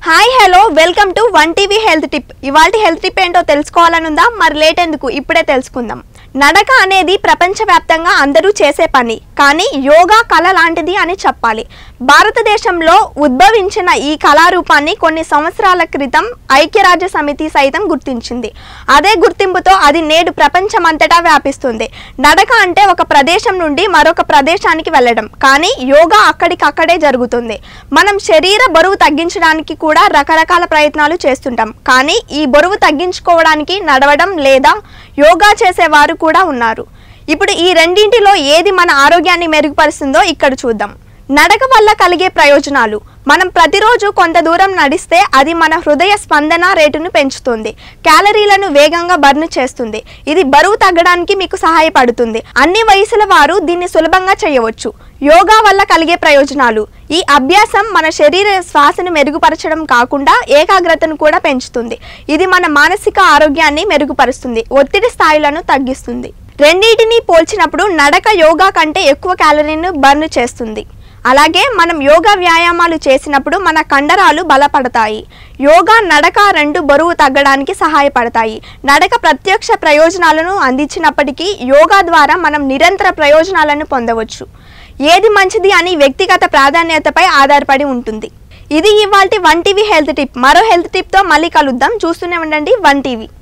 Hi hello welcome to one TV health tip. ఇవాల్టి health tip ఏంటో తెలుసుకోవాలనుందా? మరి late ఎందుకు, ఇప్పుడే తెలుసుకుందాం. నడక అనేది ప్రపంచవ్యాప్తంగా అందరూ చేసే పని, కానీ యోగా కళ లాంటిది అని చెప్పాలి. భారతదేశంలో ఉద్భవించిన ఈ కళారూపాన్ని కొన్ని సంవత్సరాల క్రితం ఐక్యరాజ్య సమితి సైతం గుర్తించింది. అదే గుర్తింపుతో అది నేడు ప్రపంచమంతటా వ్యాపిస్తుంది. నడక అంటే ఒక ప్రదేశం నుండి మరొక ప్రదేశానికి వెళ్ళడం, కానీ యోగా అక్కడికక్కడే జరుగుతుంది. మనం శరీర బరువు తగ్గించడానికి కూడా రకరకాల ప్రయత్నాలు చేస్తుంటాం, కానీ ఈ బరువు తగ్గించుకోవడానికి నడవడం లేదా యోగా చేసేవారు కూడా ఉన్నారు. ఇప్పుడు ఈ రెండింటిలో ఏది మన ఆరోగ్యాన్ని మెరుగుపరుస్తుందో ఇక్కడ చూద్దాం. నడక వల్ల కలిగే ప్రయోజనాలు: మనం ప్రతిరోజు కొంత దూరం నడిస్తే అది మన హృదయ స్పందన రేటును పెంచుతుంది, క్యాలరీలను వేగంగా బర్న్ చేస్తుంది. ఇది బరువు తగ్గడానికి మీకు సహాయపడుతుంది. అన్ని వయసుల వారు దీన్ని సులభంగా చేయవచ్చు. యోగా వల్ల కలిగే ప్రయోజనాలు: ఈ అభ్యాసం మన శరీర శ్వాసను మెరుగుపరచడం కాకుండా ఏకాగ్రతను కూడా పెంచుతుంది. ఇది మన మానసిక ఆరోగ్యాన్ని మెరుగుపరుస్తుంది, ఒత్తిడి స్థాయిలను తగ్గిస్తుంది. రెండింటిని పోల్చినప్పుడు నడక యోగా కంటే ఎక్కువ క్యాలరీలను బర్న్ చేస్తుంది. అలాగే మనం యోగా వ్యాయామాలు చేసినప్పుడు మన కండరాలు బలపడతాయి. యోగా, నడక రెండు బరువు తగ్గడానికి సహాయపడతాయి. నడక ప్రత్యక్ష ప్రయోజనాలను అందించినప్పటికీ యోగా ద్వారా మనం నిరంతర ప్రయోజనాలను పొందవచ్చు. ఏది మంచిది అని వ్యక్తిగత ప్రాధాన్యతపై ఆధారపడి ఉంటుంది. ఇది ఇవాల్టి వన్ టీవీ హెల్త్ టిప్. మరో హెల్త్ టిప్తో మళ్ళీ కలుద్దాం. చూస్తూనే ఉండండి వన్ టీవీ.